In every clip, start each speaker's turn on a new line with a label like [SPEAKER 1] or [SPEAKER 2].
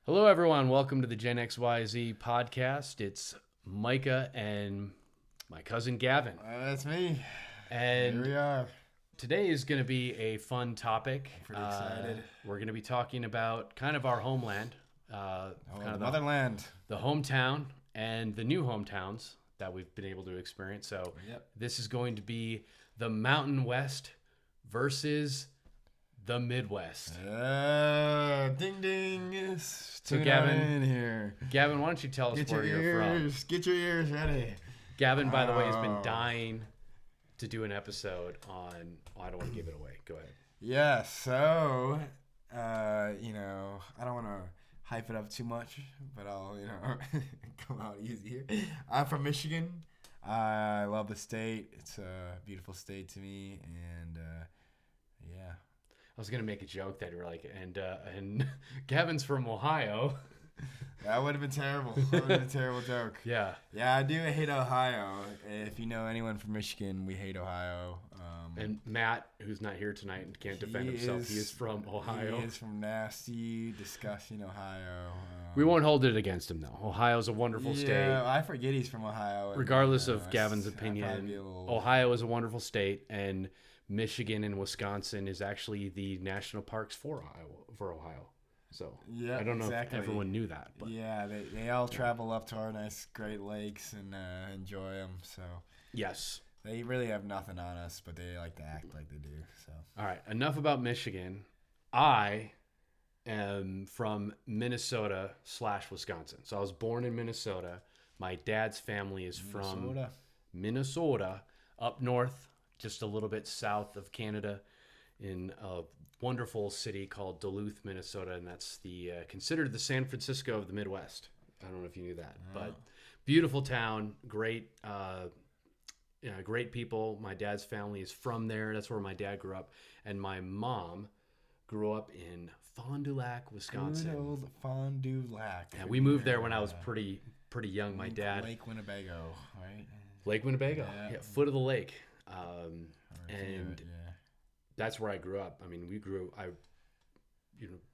[SPEAKER 1] Hello, everyone. Welcome to the GENXYZ podcast. It's Micah and my cousin Gavin.
[SPEAKER 2] That's me.
[SPEAKER 1] And
[SPEAKER 2] Here we are.
[SPEAKER 1] today is going to be a fun topic.
[SPEAKER 2] Pretty excited.
[SPEAKER 1] We're going to be talking about kind of our homeland,
[SPEAKER 2] The
[SPEAKER 1] kind of
[SPEAKER 2] motherland.
[SPEAKER 1] the hometown and the new hometowns that we've been able to experience. So This is going to be the Mountain West versus the Midwest.
[SPEAKER 2] Ding ding.
[SPEAKER 1] So Gavin, in here. Gavin, why don't you tell us where you're from?
[SPEAKER 2] Get your ears ready.
[SPEAKER 1] Gavin, by the way, has been dying to do an episode on. Oh, I don't want to give it away. Go ahead.
[SPEAKER 2] Yeah. So, I don't want to hype it up too much, but I'll, come out easy here. I'm from Michigan. I love the state. It's a beautiful state to me, and yeah.
[SPEAKER 1] I was gonna make a joke that you were like, and Gavin's from Ohio.
[SPEAKER 2] That would have been terrible. That would have been a terrible joke.
[SPEAKER 1] Yeah.
[SPEAKER 2] Yeah, I do hate Ohio. If you know anyone from Michigan, we hate Ohio.
[SPEAKER 1] And Matt, who's not here tonight and can't defend himself, he is from Ohio.
[SPEAKER 2] He is from nasty, disgusting Ohio.
[SPEAKER 1] We won't hold it against him, though. Ohio's a wonderful state.
[SPEAKER 2] Yeah, I forget he's from Ohio.
[SPEAKER 1] Regardless of Gavin's opinion, Ohio is a wonderful state, and Michigan and Wisconsin is actually the national parks for Ohio. So
[SPEAKER 2] yeah,
[SPEAKER 1] I don't know
[SPEAKER 2] exactly.
[SPEAKER 1] if everyone knew that. But
[SPEAKER 2] yeah, they all travel up to our nice Great Lakes and enjoy them. So
[SPEAKER 1] yes.
[SPEAKER 2] They really have nothing on us, but they like to act like they do. So
[SPEAKER 1] all right, enough about Michigan. I am from Minnesota/Wisconsin. So I was born in Minnesota. My dad's family is from Minnesota, up north, just a little bit south of Canada, in a wonderful city called Duluth, Minnesota, and that's considered the San Francisco of the Midwest. I don't know if you knew that, but beautiful town, great people. My dad's family is from there. That's where my dad grew up, and my mom grew up in Fond du Lac, Wisconsin.
[SPEAKER 2] Good old Fond du Lac.
[SPEAKER 1] Yeah, we moved there when I was pretty young. My dad.
[SPEAKER 2] Lake Winnebago, right?
[SPEAKER 1] Lake Winnebago, yeah, foot of the lake. And
[SPEAKER 2] yeah.
[SPEAKER 1] That's where I grew up. I mean, I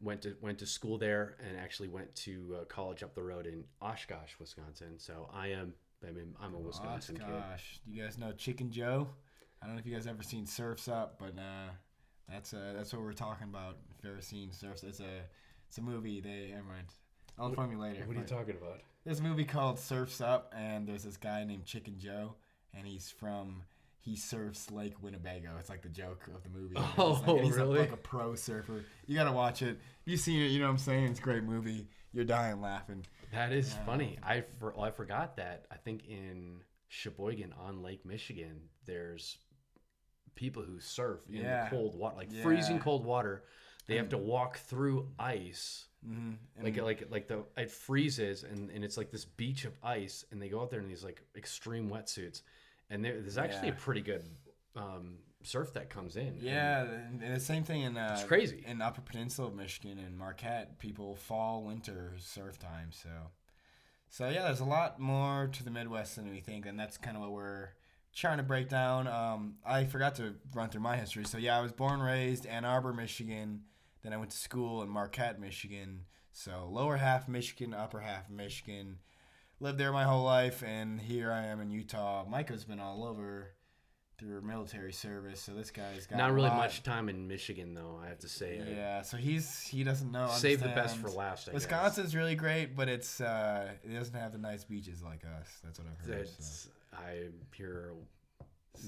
[SPEAKER 1] went to school there and actually went to college up the road in Oshkosh, Wisconsin. So I'm a Wisconsin kid.
[SPEAKER 2] Oshkosh. Do you guys know Chicken Joe? I don't know if you guys ever seen Surf's Up, but that's what we're talking about. If you've ever seen Surf's, it's a movie. I'll inform you later.
[SPEAKER 1] What are you talking about?
[SPEAKER 2] There's a movie called Surf's Up, and there's this guy named Chicken Joe, and he surfs Lake Winnebago. It's like the joke of the movie. He's
[SPEAKER 1] really?
[SPEAKER 2] Like a pro surfer. You gotta watch it. If you've seen it, you know what I'm saying? It's a great movie. You're dying laughing.
[SPEAKER 1] That is funny. I forgot that. I think in Sheboygan on Lake Michigan, there's people who surf in the cold water, freezing cold water. They have to walk through ice. Mm-hmm. It freezes and it's like this beach of ice, and they go out there in these like extreme wetsuits. And there's actually a pretty good surf that comes in.
[SPEAKER 2] Yeah, and the same thing in
[SPEAKER 1] it's crazy
[SPEAKER 2] in Upper Peninsula of Michigan and Marquette. People fall, winter, surf time. So yeah, there's a lot more to the Midwest than we think, and that's kind of what we're trying to break down. I forgot to run through my history. So yeah, I was born, raised Ann Arbor, Michigan. Then I went to school in Marquette, Michigan. So lower half Michigan, upper half Michigan. Lived there my whole life, and here I am in Utah. Micah's been all over through military service, so this guy's got
[SPEAKER 1] not really much time in Michigan, though. I have to say.
[SPEAKER 2] Yeah, so he doesn't know.
[SPEAKER 1] Save the best for last. I
[SPEAKER 2] Wisconsin's really great, but it doesn't have the nice beaches like us. That's what I've heard.
[SPEAKER 1] I hear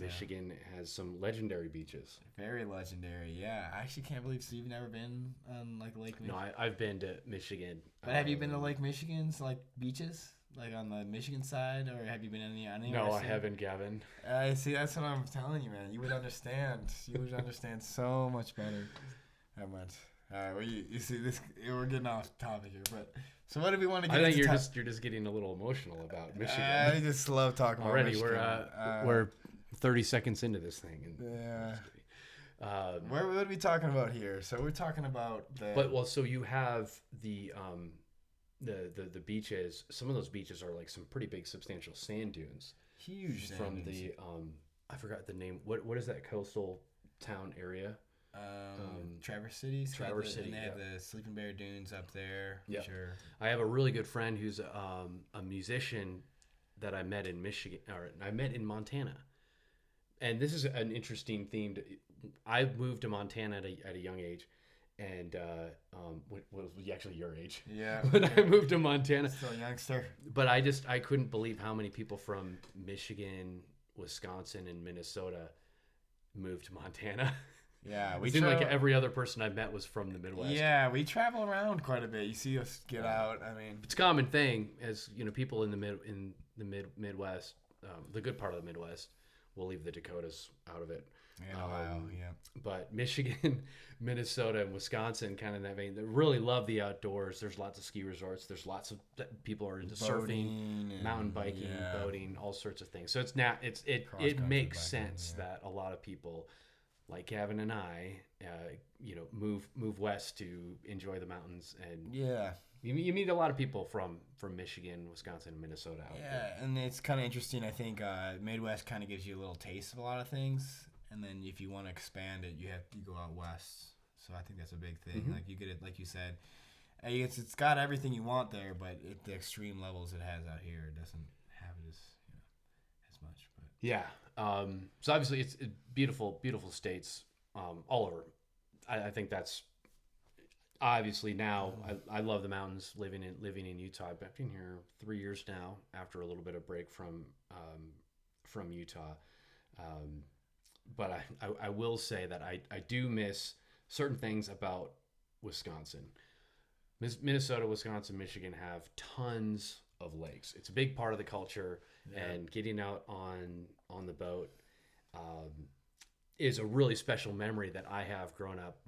[SPEAKER 1] Michigan has some legendary beaches.
[SPEAKER 2] Very legendary, yeah. I actually can't believe you've never been on like Lake Michigan.
[SPEAKER 1] No, I've been to Michigan.
[SPEAKER 2] But have you been to Lake Michigan's like beaches? Like on the Michigan side, or have you been anywhere?
[SPEAKER 1] No, I haven't, Gavin.
[SPEAKER 2] See, that's what I'm telling you, man. You would understand. You would understand so much better. That much. All right. Well, you see this. We're getting off topic here, but so what do we want to get?
[SPEAKER 1] I think you're just getting a little emotional about Michigan.
[SPEAKER 2] I just love talking about Michigan.
[SPEAKER 1] Already, we're 30 seconds into this thing. And
[SPEAKER 2] yeah. What are we talking about here? So we're talking about
[SPEAKER 1] so you have the beaches. Some of those beaches are like some pretty big, substantial sand dunes.
[SPEAKER 2] Huge sand
[SPEAKER 1] from
[SPEAKER 2] dunes.
[SPEAKER 1] the I forgot the name. What is that coastal town area?
[SPEAKER 2] Traverse City.
[SPEAKER 1] Traverse City.
[SPEAKER 2] And they have the Sleeping Bear Dunes up there.
[SPEAKER 1] Yeah.
[SPEAKER 2] Sure.
[SPEAKER 1] I have a really good friend who's a musician that I met in Michigan, or I met in Montana. And this is an interesting theme. I moved to Montana at a young age, and was actually your age.
[SPEAKER 2] Yeah.
[SPEAKER 1] When I moved to Montana.
[SPEAKER 2] Still a youngster.
[SPEAKER 1] But I couldn't believe how many people from Michigan, Wisconsin, and Minnesota moved to Montana.
[SPEAKER 2] Yeah,
[SPEAKER 1] it seemed like every other person I met was from the Midwest.
[SPEAKER 2] Yeah, we travel around quite a bit. You see us get out. I mean,
[SPEAKER 1] it's a common thing, as you know, people in the Midwest, the good part of the Midwest. We'll leave the Dakotas out of it.
[SPEAKER 2] And Ohio, yeah.
[SPEAKER 1] But Michigan, Minnesota, and Wisconsin, kind of in that vein, they really love the outdoors. There's lots of ski resorts. There's lots of people are into surfing, mountain biking, boating, all sorts of things. So it makes sense that a lot of people, like Gavin and I, move west to enjoy the mountains. And you meet a lot of people from Michigan, Wisconsin, Minnesota out there.
[SPEAKER 2] And it's kind of interesting. I think Midwest kind of gives you a little taste of a lot of things, and then if you want to expand it, you go out west. So I think that's a big thing.
[SPEAKER 1] Mm-hmm.
[SPEAKER 2] Like you get it, like you said, it's got everything you want there, but at the extreme levels it has out here, it doesn't have it as much. But
[SPEAKER 1] yeah. So obviously it's beautiful, beautiful states all over. I think that's. Obviously now I love the mountains. Living in Utah, I've been here 3 years now after a little bit of break from Utah. But I will say that I do miss certain things about Wisconsin. Minnesota, Wisconsin, Michigan have tons of lakes. It's a big part of the culture, and getting out on the boat is a really special memory that I have growing up.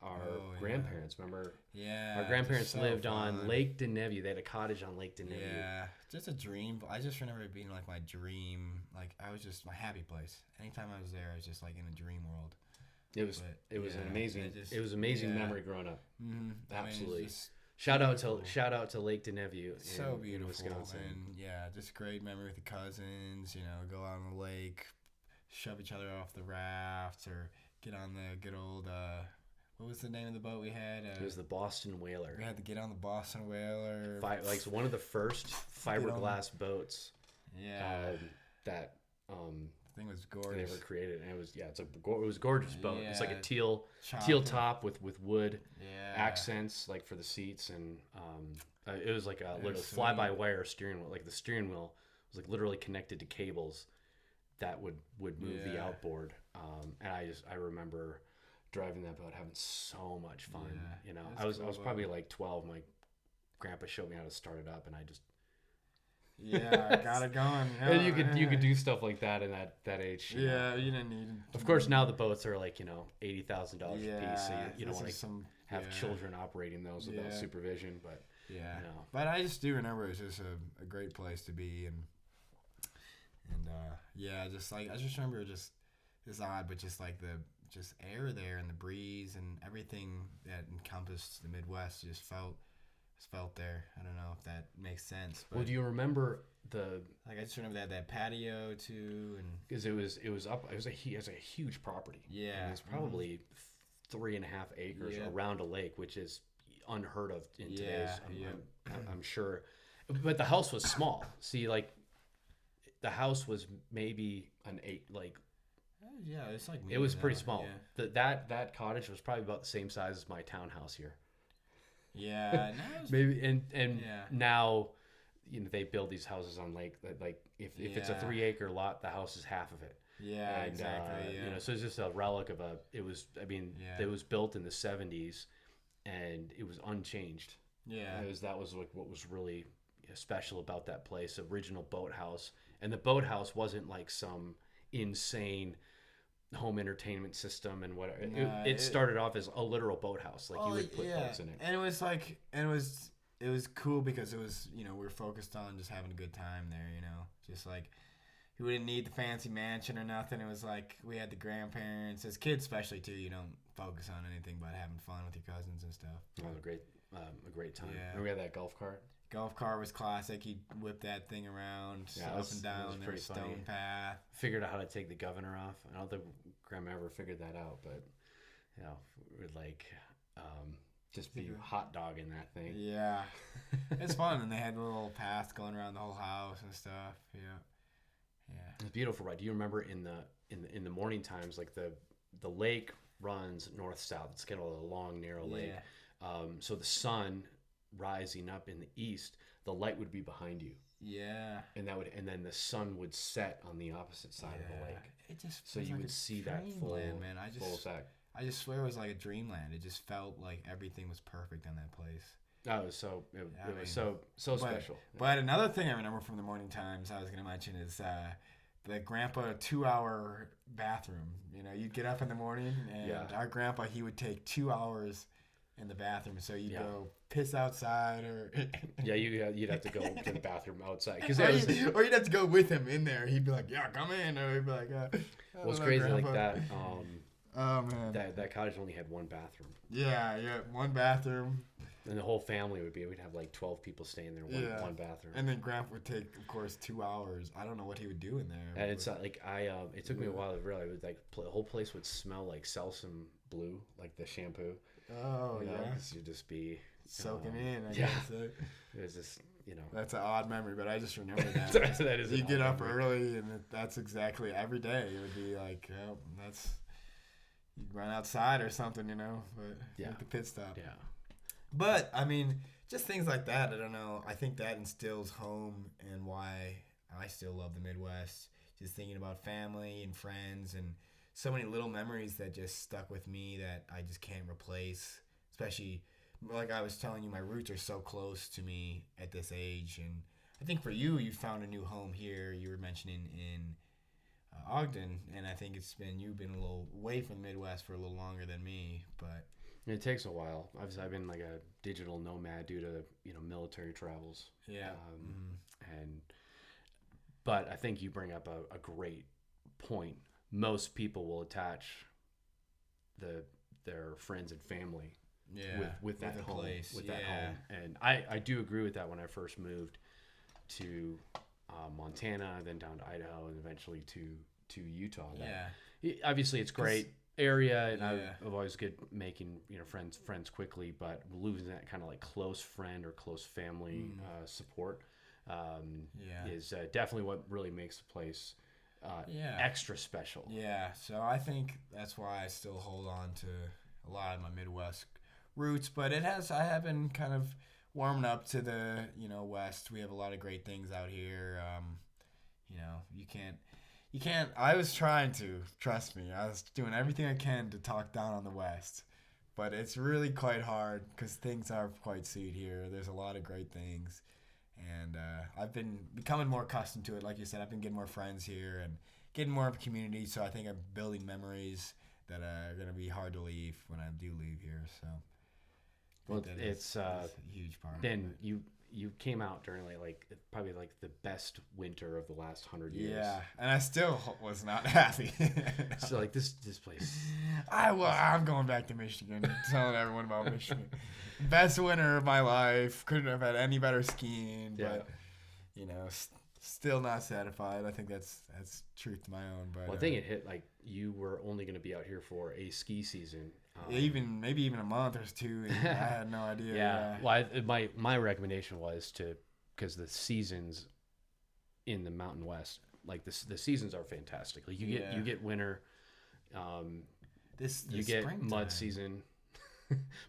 [SPEAKER 1] Our grandparents, remember?
[SPEAKER 2] Yeah.
[SPEAKER 1] Our grandparents lived on Lake Denevue. They had a cottage on Lake Denevue.
[SPEAKER 2] Yeah. Just a dream. I just remember it being like my dream. Like I was just my happy place. Anytime I was there, I was just like in a dream world. It was an amazing memory growing up.
[SPEAKER 1] Mm-hmm. Absolutely. I mean, shout out to Lake Denevue.
[SPEAKER 2] So beautiful.
[SPEAKER 1] In Wisconsin.
[SPEAKER 2] And just great memory with the cousins, go out on the lake, shove each other off the rafts, or get on the good old what was the name of the boat we had?
[SPEAKER 1] It was the Boston Whaler.
[SPEAKER 2] We had to get on the Boston Whaler.
[SPEAKER 1] Like one of the first fiberglass boats.
[SPEAKER 2] Yeah.
[SPEAKER 1] That
[SPEAKER 2] thing was gorgeous.
[SPEAKER 1] They ever created, and it was a gorgeous boat. It's like a teal top with wood accents like for the seats, and it was like a little fly-by-wire steering wheel. Like the steering wheel was like literally connected to cables that would move the outboard. And I remember driving that boat, having so much fun. I was probably like 12. My grandpa showed me how to start it up, and I just
[SPEAKER 2] I got it going.
[SPEAKER 1] And you could do stuff like that in that age.
[SPEAKER 2] You didn't need.
[SPEAKER 1] Of course, now the boats are like $80,000 a piece, so you don't want to have children operating those without supervision. But
[SPEAKER 2] but I just do remember it was just a great place to be, and just like I just remember it's odd, but just like the air there and the breeze and everything that encompassed the Midwest just felt there. I don't know if that makes sense. But,
[SPEAKER 1] well, do you remember
[SPEAKER 2] I just remember that patio too, and
[SPEAKER 1] because it was a huge property.
[SPEAKER 2] Yeah,
[SPEAKER 1] and it's probably 3.5 acres around a lake, which is unheard of in today's. I'm sure, but the house was small. See, like the house was maybe an 8 like.
[SPEAKER 2] It's like
[SPEAKER 1] it was pretty small. Yeah. That cottage was probably about the same size as my townhouse here.
[SPEAKER 2] Yeah,
[SPEAKER 1] maybe and now, they build these houses on lake that like if it's a 3-acre lot, the house is half of it.
[SPEAKER 2] Yeah, and, exactly.
[SPEAKER 1] So it's just a relic of it was built in the 70s, and it was unchanged.
[SPEAKER 2] Yeah,
[SPEAKER 1] that was like what was really special about that place. Original boathouse, and the boathouse wasn't like some insane home entertainment system and whatever. It started off as a literal boathouse, like you would put boats in it.
[SPEAKER 2] And it was like, it was cool because it was, we were focused on just having a good time there, just like we didn't need the fancy mansion or nothing. It was like we had the grandparents, as kids especially too. You don't focus on anything but having fun with your cousins and stuff.
[SPEAKER 1] It was a great time. Yeah. And we had that golf cart.
[SPEAKER 2] Golf cart was classic. He'd whip that thing around up and down the stone path.
[SPEAKER 1] Figured out how to take the governor off. I don't think Grandma ever figured that out, but you know, would like just be hot dogging that thing.
[SPEAKER 2] Yeah, it's fun, and they had a little path going around the whole house and stuff. Yeah, yeah.
[SPEAKER 1] It's beautiful, right? Do you remember in the morning times, like the lake runs north south? It's kind of a long narrow lake. So the sun rising up in the east, the light would be behind you.
[SPEAKER 2] Yeah.
[SPEAKER 1] And then the sun would set on the opposite side of the lake.
[SPEAKER 2] It just
[SPEAKER 1] so you would see that full effect.
[SPEAKER 2] I just swear it was like a dreamland. It just felt like everything was perfect in that place.
[SPEAKER 1] Oh, it was so special.
[SPEAKER 2] But another thing I remember from the morning times I was going to mention is the grandpa 2-hour bathroom. You know, you'd get up in the morning, and our grandpa, he would take 2 hours in the bathroom, so you'd go piss outside, or
[SPEAKER 1] you'd have to go to the bathroom outside,
[SPEAKER 2] or you'd have to go with him in there. He'd be like, "Yeah, come in," or he'd be like,
[SPEAKER 1] "What's crazy
[SPEAKER 2] grandpa."
[SPEAKER 1] Like that?"
[SPEAKER 2] Oh man,
[SPEAKER 1] that cottage only had one bathroom.
[SPEAKER 2] Yeah, one bathroom.
[SPEAKER 1] And the whole family we'd have like 12 people staying there in one bathroom.
[SPEAKER 2] And then Grandpa would take, of course, 2 hours. I don't know what he would do in there.
[SPEAKER 1] And it's like it took me a while to realize, like, the whole place would smell like Selsun Blue, like the shampoo.
[SPEAKER 2] Oh, yeah.
[SPEAKER 1] Because you'd just be
[SPEAKER 2] soaking in, I guess.
[SPEAKER 1] It was just,
[SPEAKER 2] That's an odd memory, but I just remember that.
[SPEAKER 1] That is.
[SPEAKER 2] You get up early, and that's exactly every day. It would be like, you'd run outside or something, but make the pit stop.
[SPEAKER 1] Yeah.
[SPEAKER 2] But, I mean, just things like that, I don't know. I think that instills home and why I still love the Midwest. Just thinking about family and friends and so many little memories that just stuck with me that I just can't replace. Especially, like I was telling you, my roots are so close to me at this age. And I think for you, you found a new home here. You were mentioning in Ogden, and I think you've been a little away from the Midwest for a little longer than me, but...
[SPEAKER 1] It takes a while. I've been like a digital nomad due to military travels.
[SPEAKER 2] Yeah.
[SPEAKER 1] But I think you bring up a great point. Most people will attach their friends and family with that home,
[SPEAKER 2] place.
[SPEAKER 1] That home. And I do agree with that. When I first moved to Montana, then down to Idaho, and eventually to Utah. Obviously, it's great area, and I've always good making friends quickly, but losing that kind of like close friend or close family support is definitely what really makes the place extra special.
[SPEAKER 2] So I think that's why I still hold on to a lot of my Midwest roots, but I have been kind of warming up to the West. We have a lot of great things out here. You can't. I was trying to, trust me. I was doing everything I can to talk down on the West, but it's really quite hard because things are quite sweet here. There's a lot of great things, and I've been becoming more accustomed to it. Like you said, I've been getting more friends here and getting more of a community. So I think I'm building memories that are gonna be hard to leave when I do leave here. So
[SPEAKER 1] it's
[SPEAKER 2] a huge part.
[SPEAKER 1] Ben, you came out during probably the best winter of the last 100 years.
[SPEAKER 2] Yeah, and I still was not happy.
[SPEAKER 1] So this place.
[SPEAKER 2] I'm going back to Michigan. Telling everyone about Michigan. Best winter of my life. Couldn't have had any better skiing, but still not satisfied. I think that's truth to my own. But
[SPEAKER 1] I think it hit you were only going to be out here for a ski season.
[SPEAKER 2] Maybe even a month or two. I had no idea.
[SPEAKER 1] Yeah. Well, my recommendation was because the seasons in the Mountain West, the seasons are fantastic. Like you get winter, you get mud season.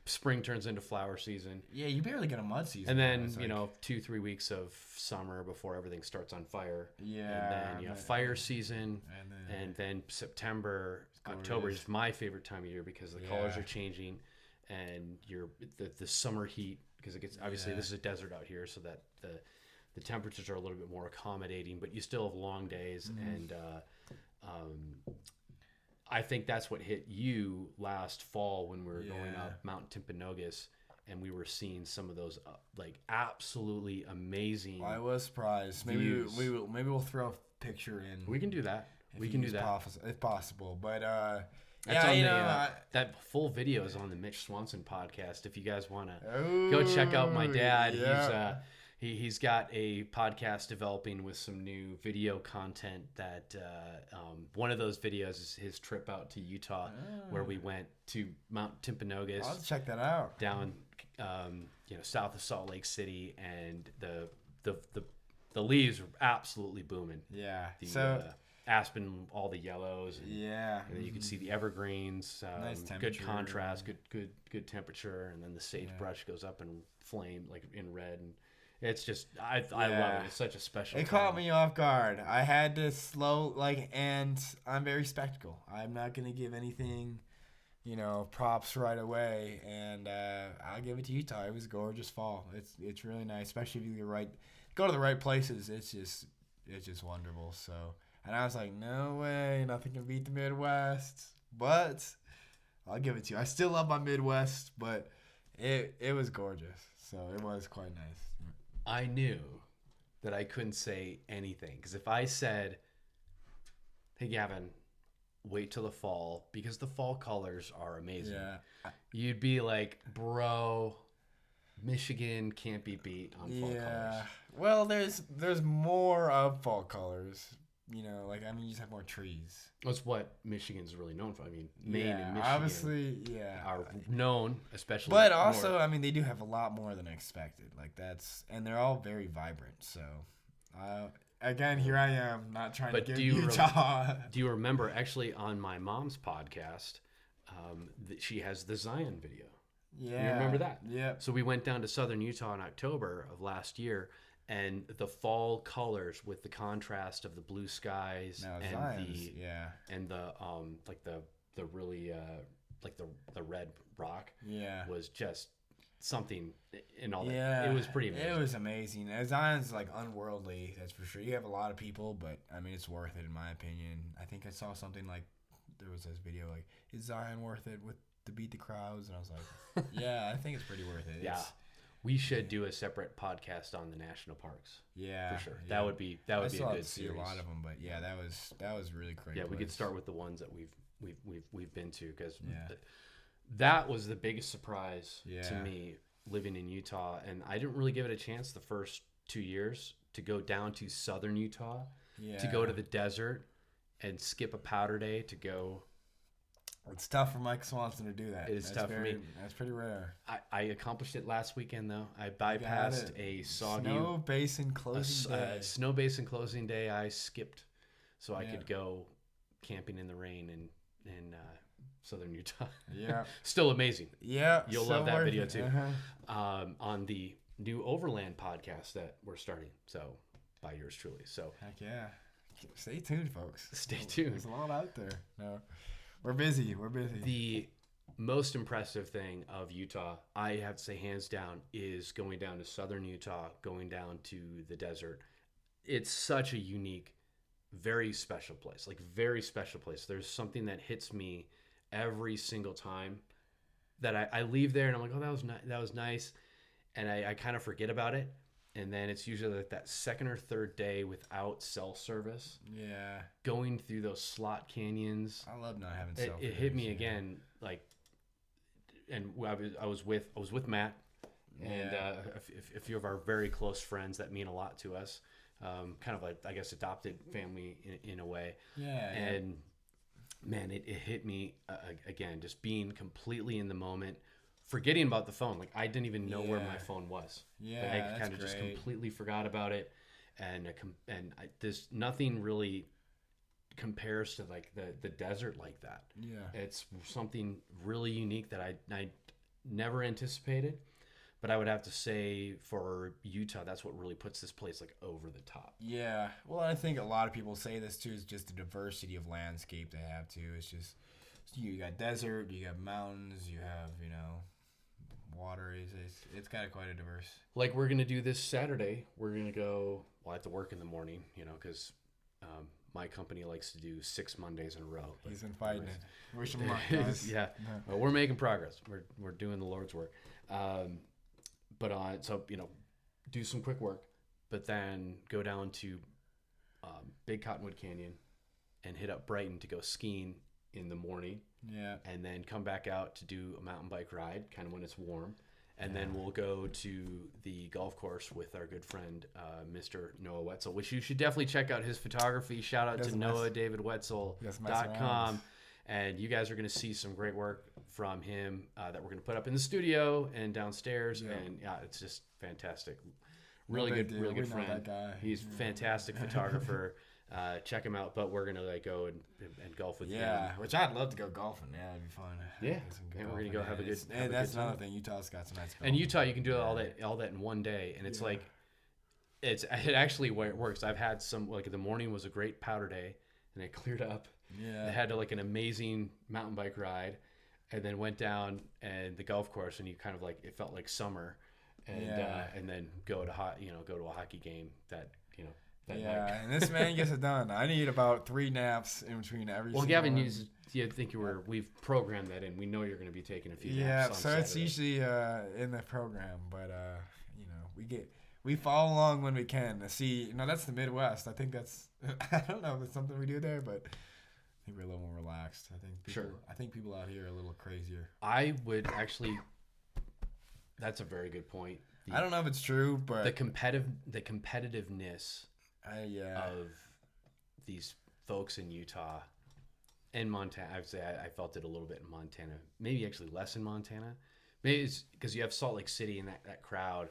[SPEAKER 1] Spring turns into flower season.
[SPEAKER 2] Yeah, you barely get a mud season.
[SPEAKER 1] And then 2-3 weeks of summer before everything starts on fire.
[SPEAKER 2] Yeah.
[SPEAKER 1] And then fire season, and then September, October is my favorite time of year because the colors are changing, and the summer heat, because it gets obviously this is a desert out here, so that the temperatures are a little bit more accommodating, but you still have long days, and I think that's what hit you last fall when we were going up Mount Timpanogos, and we were seeing some of those absolutely amazing.
[SPEAKER 2] Well, I was surprised. Maybe we'll throw a picture in.
[SPEAKER 1] We can do that. We can do that
[SPEAKER 2] if possible. But
[SPEAKER 1] that full video is on the Mitch Swanson podcast. If you guys want to go check out my dad, He's got a podcast developing with some new video content that one of those videos is his trip out to Utah where we went to Mount Timpanogos.
[SPEAKER 2] I'll check that out.
[SPEAKER 1] Down, south of Salt Lake City, and the leaves are absolutely booming.
[SPEAKER 2] Yeah.
[SPEAKER 1] The aspen, all the yellows. And,
[SPEAKER 2] yeah.
[SPEAKER 1] And then you can see the evergreens.
[SPEAKER 2] Nice
[SPEAKER 1] good contrast, good temperature, and then the sagebrush goes up in flame, like in red, and it's just I love it. It's such a special.
[SPEAKER 2] It caught me off guard. I had to slow and I'm very skeptical. I'm not gonna give anything, props right away, and I'll give it to Utah. It was a gorgeous fall. It's really nice, especially if you go to the right places. It's just wonderful. So, and I was like, no way, nothing can beat the Midwest. But I'll give it to you. I still love my Midwest, but it was gorgeous. So it was quite nice.
[SPEAKER 1] I knew that I couldn't say anything, because if I said, hey Gavin, wait till the fall because the fall colors are amazing, you'd be like, bro, Michigan can't be beat on fall colors.
[SPEAKER 2] Well, there's more of fall colors. You just have more trees.
[SPEAKER 1] That's what Michigan's really known for. I mean, Maine and Michigan
[SPEAKER 2] obviously,
[SPEAKER 1] are known, especially.
[SPEAKER 2] But also, they do have a lot more than I expected. And they're all very vibrant. So, again, here I am, not trying to give Utah.
[SPEAKER 1] Do you remember, actually, on my mom's podcast, she has the Zion video.
[SPEAKER 2] Yeah.
[SPEAKER 1] You remember that?
[SPEAKER 2] Yeah.
[SPEAKER 1] So we went down to southern Utah in October of last year, and the fall colors with the contrast of the blue skies and the really the red rock was just something in all that. It was pretty amazing.
[SPEAKER 2] It was amazing. Zion's unworldly, that's for sure. You have a lot of people, but it's worth it in my opinion. I think I saw something there was this video is Zion worth it to beat the crowds? And I was like, yeah, I think it's pretty worth it.
[SPEAKER 1] Yeah. We should do a separate podcast on the national parks.
[SPEAKER 2] Yeah,
[SPEAKER 1] for sure. Yeah. That would be a good series.
[SPEAKER 2] See a lot of them, but that was really great.
[SPEAKER 1] Yeah, we could start with the ones that we've been to, because that was the biggest surprise to me living in Utah, and I didn't really give it a chance the first 2 years to go down to southern Utah, to go to the desert and skip a powder day to go.
[SPEAKER 2] It's tough for Mike Swanson to do that.
[SPEAKER 1] It's tough for me.
[SPEAKER 2] That's pretty rare.
[SPEAKER 1] I accomplished it last weekend, though. I bypassed a soggy
[SPEAKER 2] snow basin closing day.
[SPEAKER 1] Snow basin closing day. I skipped so I could go camping in the rain in southern Utah.
[SPEAKER 2] Yeah.
[SPEAKER 1] Still amazing.
[SPEAKER 2] Yeah.
[SPEAKER 1] You'll love that video too. On the new Overland podcast that we're starting. So by yours truly. So
[SPEAKER 2] heck yeah. Stay tuned, folks.
[SPEAKER 1] Stay tuned.
[SPEAKER 2] There's a lot out there. No. We're busy.
[SPEAKER 1] The most impressive thing of Utah, I have to say hands down, is going down to southern Utah, going down to the desert. It's such a unique, very special place. Very special place. There's something that hits me every single time that I leave there and I'm like, oh, that was nice. And I kind of forget about it. And then it's usually that second or third day without cell service.
[SPEAKER 2] Yeah. Going
[SPEAKER 1] through those slot canyons.
[SPEAKER 2] I love not having cell service.
[SPEAKER 1] It hit me again, and I was with Matt and a few of our very close friends that mean a lot to us. Kind of I guess adopted family in a way.
[SPEAKER 2] Yeah.
[SPEAKER 1] And man, it hit me again, just being completely in the moment. Forgetting about the phone, I didn't even know where my phone was.
[SPEAKER 2] Yeah,
[SPEAKER 1] I kind of just completely forgot about it, and there's nothing really compares to the desert like that.
[SPEAKER 2] Yeah,
[SPEAKER 1] it's something really unique that I never anticipated, but I would have to say for Utah, that's what really puts this place over the top.
[SPEAKER 2] Yeah, well, I think a lot of people say this too, is just the diversity of landscape they have too. It's just you got desert, you got mountains, you have water. It's got quite a diverse.
[SPEAKER 1] We're gonna do this Saturday. We're gonna go. Well, I have to work in the morning, because my company likes to do 6 Mondays in a row.
[SPEAKER 2] He's been fighting it. Wish him luck, guys.
[SPEAKER 1] Yeah, well, we're making progress. We're doing the Lord's work. So do some quick work, but then go down to Big Cottonwood Canyon and hit up Brighton to go skiing in the morning.
[SPEAKER 2] Yeah.
[SPEAKER 1] And then come back out to do a mountain bike ride, kind of when it's warm, And then we'll go to the golf course with our good friend, Mr. Noah Wetzel, which you should definitely check out his photography. Shout out to NoahDavidWetzel.com. And you guys are going to see some great work from him that we're going to put up in the studio and downstairs. Yeah. And it's just fantastic. Really good friend. That guy. He's a fantastic photographer. Check him out. But we're going to go and golf with him.
[SPEAKER 2] Yeah, which I'd love to go golfing. Yeah, it'd be fun.
[SPEAKER 1] Yeah, and we're going to go have a good time.
[SPEAKER 2] And that's another thing. Utah's got some nice golf.
[SPEAKER 1] And Utah, you can do all that in one day. And it's like, it actually works. I've had some, like the morning was a great powder day and it cleared up. Yeah. I had an amazing mountain bike ride and then went down and the golf course and you kind of it felt like summer and then go to a hockey game that night.
[SPEAKER 2] And this man gets it done. I need about 3 naps in between every
[SPEAKER 1] Well, Gavin, we've programmed that in. We know you're going to be taking a few naps.
[SPEAKER 2] Yeah, so it's usually in the program, but we follow along when we can to see. That's the Midwest. I think that's I don't know if it's something we do there, but I think we're a little more relaxed. I think people out here are a little crazier.
[SPEAKER 1] I would actually. That's a very good point.
[SPEAKER 2] I don't know if it's true, but
[SPEAKER 1] the competitiveness of these folks in Utah and Montana. I would say I felt it a little bit in Montana. Maybe actually less in Montana. Maybe it's because you have Salt Lake City and that crowd.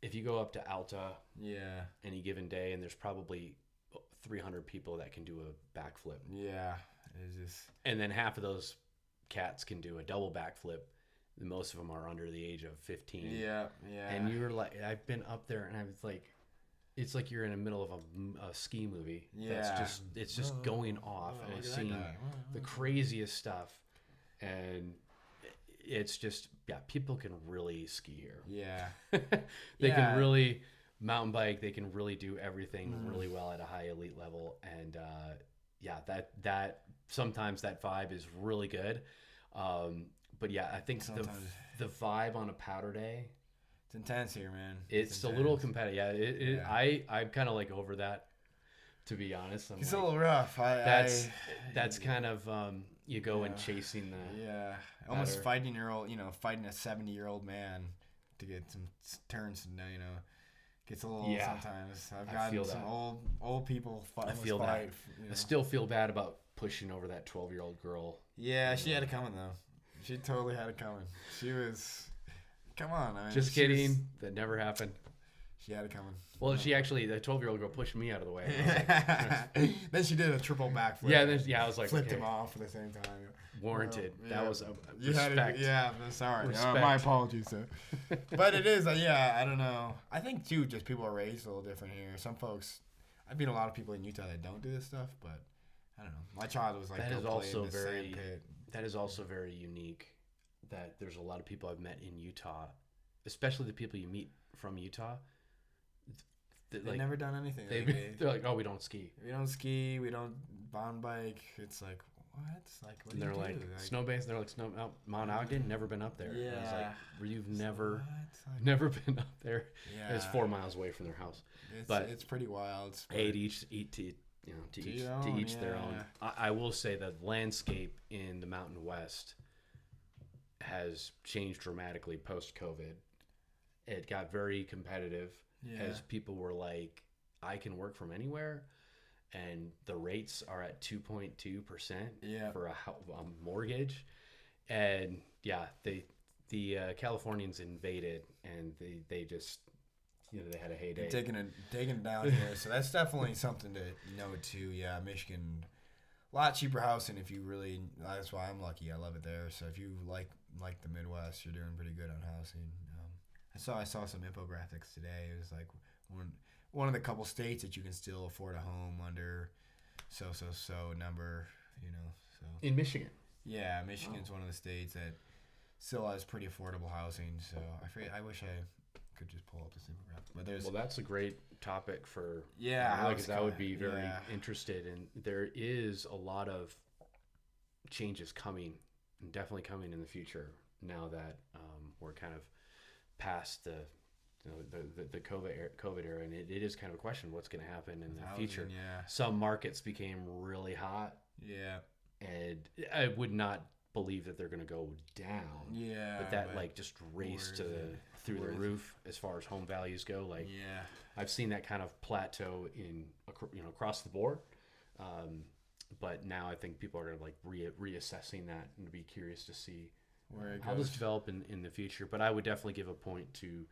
[SPEAKER 1] If you go up to Alta, any given day, and there's probably 300 people that can do a backflip.
[SPEAKER 2] Yeah, it's just. And
[SPEAKER 1] then half of those cats can do a double backflip. Most of them are under the age of 15.
[SPEAKER 2] Yeah.
[SPEAKER 1] And you're like, I've been up there, and I was like, it's like you're in the middle of a ski movie. Yeah. It's just going off, and I've seen the craziest stuff, and it's just people can really ski here.
[SPEAKER 2] Yeah.
[SPEAKER 1] They can really mountain bike. They can really do everything really well at a high elite level, and that sometimes that vibe is really good. But I think the vibe on a powder day,
[SPEAKER 2] it's intense here, man.
[SPEAKER 1] It's a little competitive. I'm kind of over that, to be honest.
[SPEAKER 2] It's a little rough.
[SPEAKER 1] That's kind of you go and chasing the
[SPEAKER 2] almost fighting a 70-year-old man to get some turns. Gets a little sometimes. I've gotten some old people fight.
[SPEAKER 1] I feel that. I still feel bad about pushing over that 12-year-old girl.
[SPEAKER 2] Yeah, she had it coming though. She totally had it coming. She was, come on.
[SPEAKER 1] Just kidding. That never happened.
[SPEAKER 2] She had it coming.
[SPEAKER 1] Well, the 12-year-old girl pushed me out of the way.
[SPEAKER 2] Then she did a triple backflip.
[SPEAKER 1] I was like,
[SPEAKER 2] flipped him off at the same time.
[SPEAKER 1] Warranted. That was respect.
[SPEAKER 2] I'm sorry. My apologies, sir. But it is, I don't know. I think too, just people are raised a little different here. Some folks, I've seen a lot of people in Utah that don't do this stuff, but I don't know. My child was like,
[SPEAKER 1] that is also very unique. That there's a lot of people I've met in Utah, especially the people you meet from Utah.
[SPEAKER 2] They've never done anything.
[SPEAKER 1] They're like, oh, we don't ski.
[SPEAKER 2] We don't ski. We don't mountain bike. It's like, what? What
[SPEAKER 1] and they're like snow base. They're like Mount Ogden. Never been up there.
[SPEAKER 2] Yeah.
[SPEAKER 1] And I was like, you've never been up there. Yeah. It's 4 miles away from their house.
[SPEAKER 2] It's pretty wild.
[SPEAKER 1] To each their own. I will say that landscape in the Mountain West has changed dramatically post-COVID. It got very competitive as people were like, I can work from anywhere, and the rates are at 2.2% for a mortgage, and the Californians invaded, and they just. They had a heyday.
[SPEAKER 2] Taking it down here, so that's definitely something to know too. Yeah, Michigan, a lot cheaper housing if you really. That's why I'm lucky. I love it there. So if you like the Midwest, you're doing pretty good on housing. I saw some infographics today. It was like one of the couple states that you can still afford a home under so number. So
[SPEAKER 1] in Michigan.
[SPEAKER 2] Yeah, Michigan's one of the states that still has pretty affordable housing. So I wish I could just pull up this infographic. But
[SPEAKER 1] that's a great topic for
[SPEAKER 2] because
[SPEAKER 1] I would be very interested in. There is a lot of changes coming, and definitely coming in the future. Now that we're kind of past the COVID era, and it is kind of a question what's going to happen in the future. Some markets became really hot.
[SPEAKER 2] Yeah,
[SPEAKER 1] and I would not believe that they're going to go down.
[SPEAKER 2] Yeah.
[SPEAKER 1] But that like just race through the roof as far as home values go. Like,
[SPEAKER 2] yeah.
[SPEAKER 1] I've seen that kind of plateau across the board. But now I think people are going to like reassessing that and be curious to see how this develop in the future. But I would definitely give a point to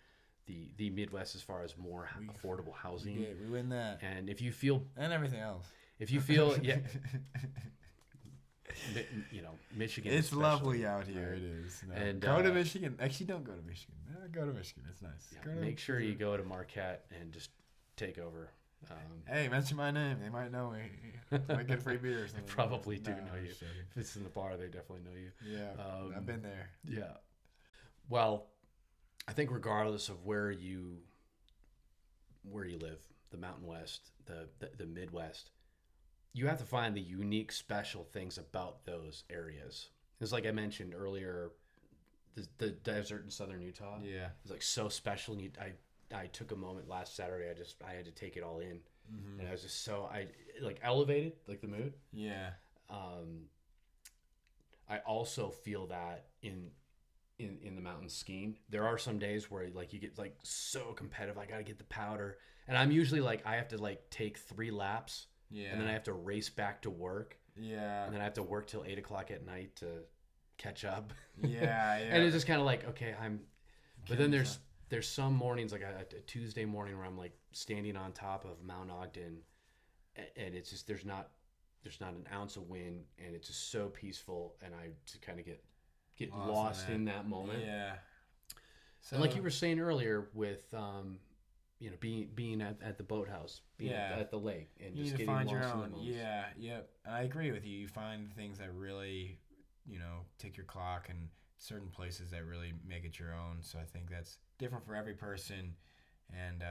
[SPEAKER 1] the Midwest as far as more affordable housing.
[SPEAKER 2] We win that.
[SPEAKER 1] And if you feel
[SPEAKER 2] and everything else,
[SPEAKER 1] if you feel Michigan.
[SPEAKER 2] It's lovely out here. Right? It is. No. And go to Michigan. Actually, don't go to Michigan. Go to Michigan. It's nice.
[SPEAKER 1] Yeah, make sure you go to Marquette and just take over.
[SPEAKER 2] Hey, mention my name. They might know me. Might get free beer or something.
[SPEAKER 1] They probably do know you. If it's in the bar, they definitely know you.
[SPEAKER 2] Yeah, I've been there.
[SPEAKER 1] Yeah. Well, I think regardless of where you live, the Mountain West, the Midwest, you have to find the unique, special things about those areas. It's like I mentioned earlier, the desert in southern Utah.
[SPEAKER 2] Yeah,
[SPEAKER 1] it's like so special. And I took a moment last Saturday. I had to take it all in, and I was just elevated, like the mood.
[SPEAKER 2] Yeah.
[SPEAKER 1] I also feel that in the mountain skiing, there are some days where like you get like so competitive. I got to get the powder, and I'm usually like I have to like take 3 laps. Yeah. And then I have to race back to work.
[SPEAKER 2] Yeah.
[SPEAKER 1] And then I have to work till 8 o'clock at night to catch up.
[SPEAKER 2] Yeah.
[SPEAKER 1] And it's just kind of like, okay, but then there's some mornings, like a Tuesday morning, where I'm like standing on top of Mount Ogden, and it's just there's not an ounce of wind, and it's just so peaceful, and I just kind of get lost in that moment.
[SPEAKER 2] Yeah. So,
[SPEAKER 1] and like you were saying earlier, with being at the boathouse, being at the lake, and just getting lost in the moments.
[SPEAKER 2] Yeah, yep. I agree with you. You find things that really, tick your clock, and certain places that really make it your own. So I think that's different for every person. And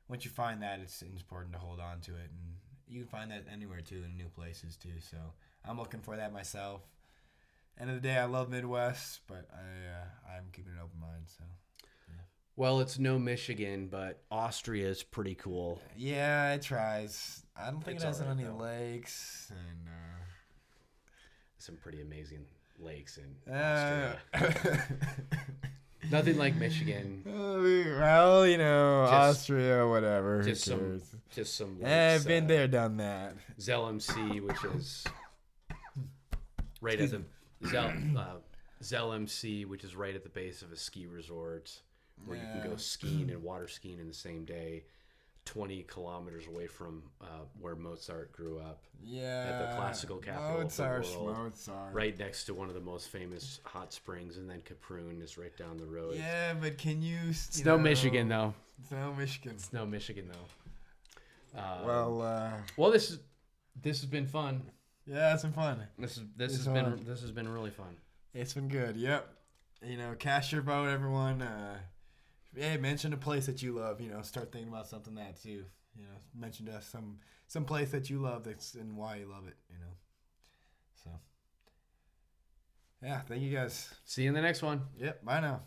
[SPEAKER 2] once you find that, it's important to hold on to it. And you can find that anywhere, too, in new places, too. So I'm looking for that myself. End of the day, I love Midwest, but I'm keeping an open mind, so...
[SPEAKER 1] Well, it's no Michigan, but Austria is pretty cool.
[SPEAKER 2] Yeah, it tries. I don't think it has any lakes. And
[SPEAKER 1] some pretty amazing lakes in Austria. Nothing like Michigan.
[SPEAKER 2] Well, Austria, whatever.
[SPEAKER 1] Just some lakes.
[SPEAKER 2] I've been there, done that.
[SPEAKER 1] ZLMC, which is right at the ZLMC, which is right at the base of a ski resort, where you can go skiing and water skiing in the same day, 20 kilometers away from where Mozart grew up.
[SPEAKER 2] Yeah.
[SPEAKER 1] At the classical capital of the world.
[SPEAKER 2] Mozart.
[SPEAKER 1] Right next to one of the most famous hot springs, and then Kaprun is right down the road.
[SPEAKER 2] Yeah, but can you...
[SPEAKER 1] It's no Michigan, though.
[SPEAKER 2] It's no Michigan.
[SPEAKER 1] It's no Michigan,
[SPEAKER 2] though.
[SPEAKER 1] Well, this has been fun.
[SPEAKER 2] Yeah, it's been fun.
[SPEAKER 1] This has been really fun.
[SPEAKER 2] It's been good. Yep. Cast your vote, everyone. Mention a place that you love. Start thinking about something that too. Mention to us some place that you love and why you love it. So, yeah. Thank you guys.
[SPEAKER 1] See you in the next one.
[SPEAKER 2] Yep. Bye now.